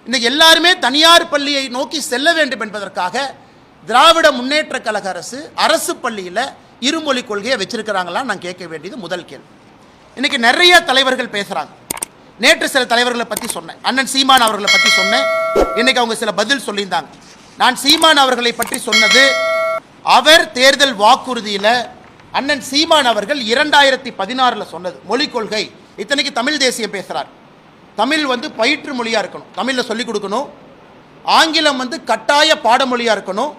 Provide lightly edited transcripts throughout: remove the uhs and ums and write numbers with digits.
இன்னைக்கு எல்லாருமே தனியார் பள்ளியை நோக்கி செல்ல வேண்டும் என்பதற்காக திராவிட முன்னேற்ற கழக அரசு பள்ளியில் இருமொழி கொள்கையை வச்சிருக்கிறாங்களா நான் கேட்க வேண்டியது முதல் கேள்வி. இன்னைக்கு நிறைய தலைவர்கள் பேசுகிறாங்க. நேற்று சில தலைவர்களை பற்றி சொன்னேன், அண்ணன் சீமான் அவர்களை பற்றி சொன்னேன். இன்னைக்கு அவங்க சில பதில் சொல்லியிருந்தாங்க. நான் சீமான் அவர்களை பற்றி சொன்னது, அவர் தேர்தல் வாக்குறுதியில் அண்ணன் சீமான் அவர்கள் 2016 சொன்னது மொழிக் கொள்கை. இத்தனைக்கு தமிழ் தேசியம் பேசுகிறார். தமிழ் பயிற்று மொழியாக இருக்கணும், தமிழில் சொல்லிக் கொடுக்கணும். ஆங்கிலம் கட்டாய பாடமொழியாக இருக்கணும்.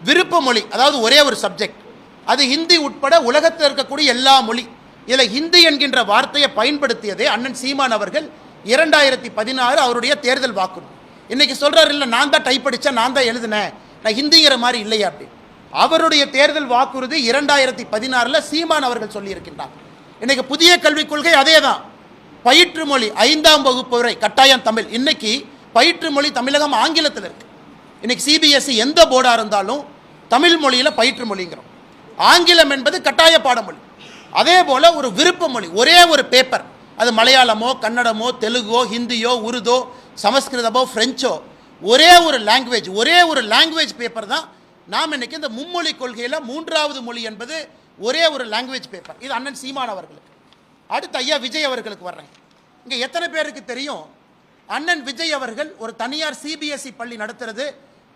விருப்ப மொழி, அதாவது ஒரே ஒரு சப்ஜெக்ட், அது ஹிந்தி உட்பட உலகத்தில் இருக்கக்கூடிய எல்லா மொழி. இதில் ஹிந்தி என்கின்ற வார்த்தையை பயன்படுத்தியதே அண்ணன் சீமான் அவர்கள் 2016 அவருடைய தேர்தல் வாக்குறுதி. இன்னைக்கு சொல்கிறார், இல்லை நான் தான் டைப் அடித்தேன், நான் தான் எழுதினேன், நான் ஹிந்திங்கிற மாதிரி இல்லையா அப்படி. அவருடைய தேர்தல் வாக்குறுதி 2016 சீமான் அவர்கள் சொல்லியிருக்கின்றார். இன்னைக்கு புதிய கல்விக் கொள்கை அதே தான். பயிற்று மொழி 5ஆம் வகுப்பு வரை கட்டாயம் தமிழ். இன்னைக்கு பயிற்று மொழி தமிழகம் ஆங்கிலத்தில் இருக்கு. இன்னைக்கு சிபிஎஸ்இ எந்த போர்டாக இருந்தாலும் தமிழ் மொழியில் பயிற்று மொழிங்கிறோம். ஆங்கிலம் என்பது கட்டாய பாடமொழி. அதே போல் ஒரு விருப்ப மொழி, ஒரே ஒரு பேப்பர், அது மலையாளமோ கன்னடமோ தெலுங்கோ ஹிந்தியோ உருதோ சமஸ்கிருதமோ ஃப்ரெஞ்சோ, ஒரே ஒரு லாங்குவேஜ் பேப்பர் தான். நாம் இன்னைக்கு இந்த மும்மொழி கொள்கையில் 3வது மொழி என்பது ஒரே ஒரு லாங்குவேஜ் பேப்பர். இது அண்ணன் சீமான் அவர்களுக்கு. அடுத்து ஐயா விஜய் அவர்களுக்கு வர்றேன். இங்கே எத்தனை பேருக்கு தெரியும், அண்ணன் விஜய் அவர்கள் ஒரு தனியார் சிபிஎஸ்இ பள்ளி நடத்துறது.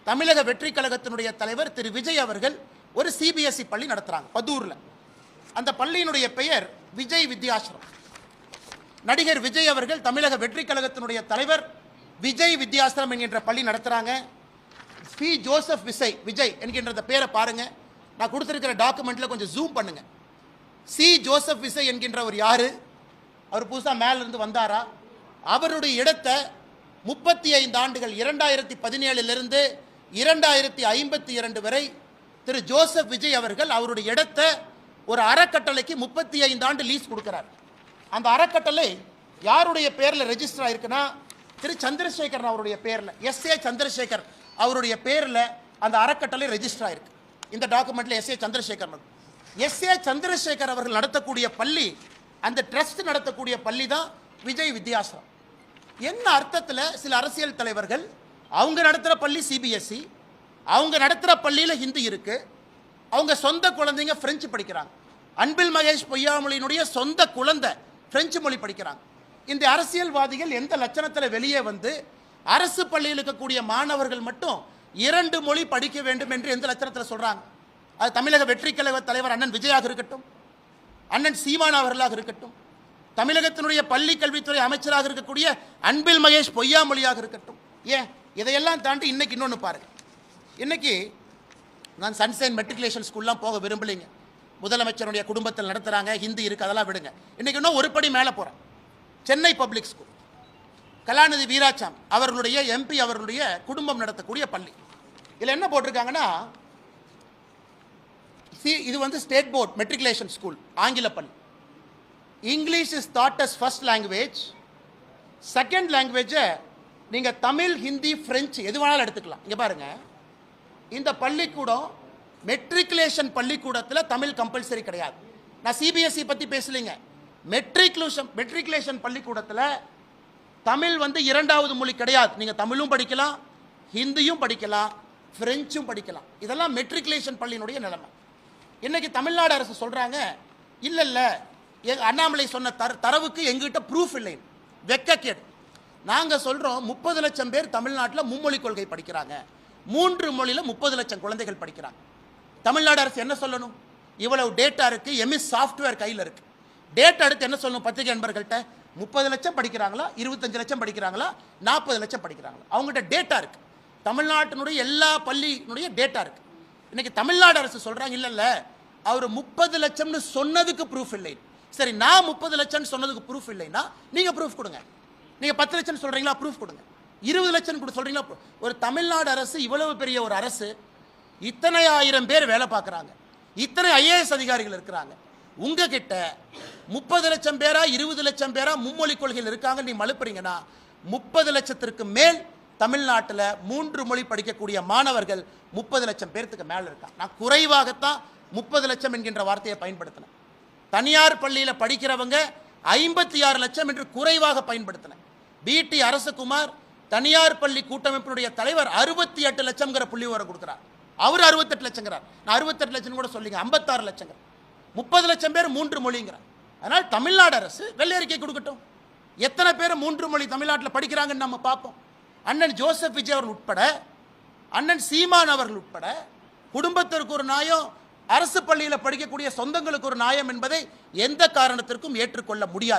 தமிழக வெற்றி கழகத்தினுடைய தலைவர் திரு விஜய் அவர்கள் ஒரு சிபிஎஸ்இ பள்ளி நடத்துகிறாங்க பதூரில். அந்த பள்ளியினுடைய பெயர் விஜய் வித்யாசிரம். நடிகர் விஜய் அவர்கள் தமிழக வெற்றி கழகத்தினுடைய தலைவர் விஜய் வித்யாசிரம் என்கின்ற பள்ளி நடத்துகிறாங்க. பி ஜோசப் விஜய் என்கின்ற பேரை பாருங்க, நான் கொடுத்துருக்கிற டாக்குமெண்ட்டில் கொஞ்சம் ஜூம் பண்ணுங்க. சி ஜோசப் விசை என்கின்றவர் யாரு? அவர் புதுசாக மேலிருந்து வந்தாரா? அவருடைய இடத்தை 35 ஆண்டுகள் 2017 2052 வரை திரு ஜோசப் விஜய் அவர்கள் அவருடைய இடத்தை ஒரு அறக்கட்டளைக்கு 35 ஆண்டு லீஸ் கொடுக்கிறார். அந்த அறக்கட்டளை யாருடைய பேரில் ரெஜிஸ்டர் ஆயிருக்குன்னா திரு சந்திரசேகர் அவருடைய பேரில், எஸ்ஏ சந்திரசேகர் அவருடைய பேரில் அந்த அறக்கட்டளை ரெஜிஸ்டர் ஆயிருக்கு. இந்த டாக்குமெண்ட்டில் எஸ்ஏ சந்திரசேகர் அவர்கள் நடத்தக்கூடிய பள்ளி, அந்த ட்ரஸ்ட் நடத்தக்கூடிய பள்ளி தான் விஜய் வித்யாசிரம். என்ன அர்த்தத்தில் சில அரசியல் தலைவர்கள் அவங்க நடத்துகிற பள்ளி சிபிஎஸ்இ, அவங்க நடத்துகிற பள்ளியில் ஹிந்தி இருக்கு, அவங்க சொந்த குழந்தைங்க பிரெஞ்சு படிக்கிறாங்க. அன்பில் மகேஷ் பொய்யாமொழியினுடைய சொந்த குழந்தை பிரெஞ்சு மொழி படிக்கிறாங்க. இந்த அரசியல்வாதிகள் எந்த லட்சணத்தில் வெளியே வந்து அரசு பள்ளியில் இருக்கக்கூடிய மாணவர்கள் மட்டும் 2 மொழி படிக்க வேண்டும் என்று எந்த லட்சணத்தில் சொல்கிறாங்க? அது தமிழக வெற்றி கழக தலைவர் அண்ணன் விஜயாக இருக்கட்டும், அண்ணன் சீமான் அவர்களாக இருக்கட்டும், தமிழகத்தினுடைய பள்ளி கல்வித்துறை அமைச்சராக இருக்கக்கூடிய அன்பில் மகேஷ் பொய்யாமொழியாக இருக்கட்டும். ஏன் இதையெல்லாம் தாண்டி இன்னைக்கு இன்னொன்று பாருங்க. இன்னைக்கு நான் சன்சைன் மெட்ரிகுலேஷன் ஸ்கூல்லாம் போக விரும்பலைங்க. முதலமைச்சருடைய குடும்பத்தில் நடத்துகிறாங்க, ஹிந்தி இருக்குது, அதெல்லாம் விடுங்க. இன்னைக்கு இன்னும் ஒரு படி மேலே போகிறேன். சென்னை பப்ளிக் ஸ்கூல், கலாநிதி வீராசாமி அவர்களுடைய எம்பி அவர்களுடைய குடும்பம் நடத்தக்கூடிய பள்ளி. இதில் என்ன போட்டிருக்காங்கன்னா, இது ஸ்டேட் போர்ட் மெட்ரிகுலேஷன் ஸ்கூல், ஆங்கில பள்ளி. English is taught as first language. Second லாங்குவேஜை நீங்கள் தமிழ் ஹிந்தி ஃப்ரெஞ்சு எது வேணாலும் எடுத்துக்கலாம். இங்கே பாருங்க, இந்த பள்ளிக்கூடம் மெட்ரிகுலேஷன் பள்ளிக்கூடத்தில் தமிழ் கம்பல்சரி கிடையாது. நான் சிபிஎஸ்இ பற்றி பேசலைங்க. மெட்ரிகுலேஷன் பள்ளிக்கூடத்தில் தமிழ் 2வது மொழி கிடையாது. நீங்கள் தமிழும் படிக்கலாம், ஹிந்தியும் படிக்கலாம், ஃப்ரெஞ்சும் படிக்கலாம். இதெல்லாம் மெட்ரிகுலேஷன் பள்ளியினுடைய நிலைமை. இன்னைக்கு தமிழ்நாடு அரசு சொல்கிறாங்க, இல்லை அண்ணாமலை சொன்ன தரவுக்கு எங்கிட்ட ப்ரூஃப் இல்லை, வெக்கக்கேடு. நாங்கள் சொல்கிறோம் 30 லட்சம் பேர் தமிழ்நாட்டில் மும்மொழி கொள்கை படிக்கிறாங்க, 3 மொழியில் 30 லட்சம் குழந்தைகள் படிக்கிறாங்க. தமிழ்நாடு அரசு என்ன சொல்லணும்? இவ்வளவு டேட்டா இருக்குது, எம்எஸ் சாஃப்ட்வேர் கையில் இருக்குது. டேட்டா எடுத்து என்ன சொல்லணும்? பத்திரிகை நண்பர்கள்ட்ட 30 லட்சம் படிக்கிறாங்களா, 25 லட்சம் படிக்கிறாங்களா, 40 லட்சம் படிக்கிறாங்களா? அவங்ககிட்ட டேட்டா இருக்குது. தமிழ்நாட்டினுடைய எல்லா பள்ளியினுடைய டேட்டா இருக்குது. இன்னைக்கு தமிழ்நாடு அரசு சொல்கிறாங்க, இல்லை அவர் 30 லட்சம்னு சொன்னதுக்கு ப்ரூஃப் இல்லை. சரி, நான் 30 லட்சம்னு சொன்னதுக்கு ப்ரூஃப் இல்லைன்னா நீங்கள் ப்ரூஃப் கொடுங்க. நீங்கள் 10 லட்சம் சொல்கிறீங்களா, ப்ரூஃப் கொடுங்க. 20 லட்சம் கூட சொல்கிறீங்களா? ஒரு தமிழ்நாடு அரசு, இவ்வளவு பெரிய ஒரு அரசு, இத்தனை ஆயிரம் பேர் வேலை பார்க்குறாங்க, இத்தனை ஐஏஎஸ் அதிகாரிகள் இருக்கிறாங்க. உங்ககிட்ட 30 லட்சம் பேரா 20 லட்சம் பேரா மும்மொழி கொள்கையில் இருக்காங்க நீ மழுப்புறீங்கன்னா, 30 லட்சத்திற்கு மேல் தமிழ்நாட்டில் 3 மொழி படிக்கக்கூடிய மாணவர்கள் 30 லட்சம் பேருக்கு மேலே இருக்காங்க. நான் குறைவாகத்தான் 30 லட்சம் என்கின்ற வார்த்தையை பயன்படுத்தினேன். தனியார் பள்ளியில் படிக்கிறவங்க 56 லட்சம் என்று குறைவாக பயன்படுத்தினேன். பிடி அரசகுமார் தனியார் பள்ளி கூட்டமைப்பினுடைய தலைவர் 68 லட்சம்ங்கிற புள்ளி விவரம் கொடுக்குறார். அவர் 68 லட்சங்கிறார். நான் 68 லட்சம் கூட சொல்லிங்க, 56 லட்சம், 30 லட்சம் பேர் 3 மொழிங்கிறார். அதனால் தமிழ்நாடு அரசு வெள்ளை அறிக்கை கொடுக்கட்டும். எத்தனை பேர் 3 மொழி தமிழ்நாட்டில் படிக்கிறாங்கன்னு நம்ம பார்ப்போம். அண்ணன் ஜோசப் விஜய் அவர்கள் உட்பட, அண்ணன் சீமான் அவர்கள் உட்பட, குடும்பத்திற்கு ஒரு நியாயம், அரசு பள்ளியில் படிக்கக்கூடிய சொந்தங்களுக்கு ஒரு நியாயம் என்பதை எந்த காரணத்திற்கும் ஏற்றுக்கொள்ள முடியாது.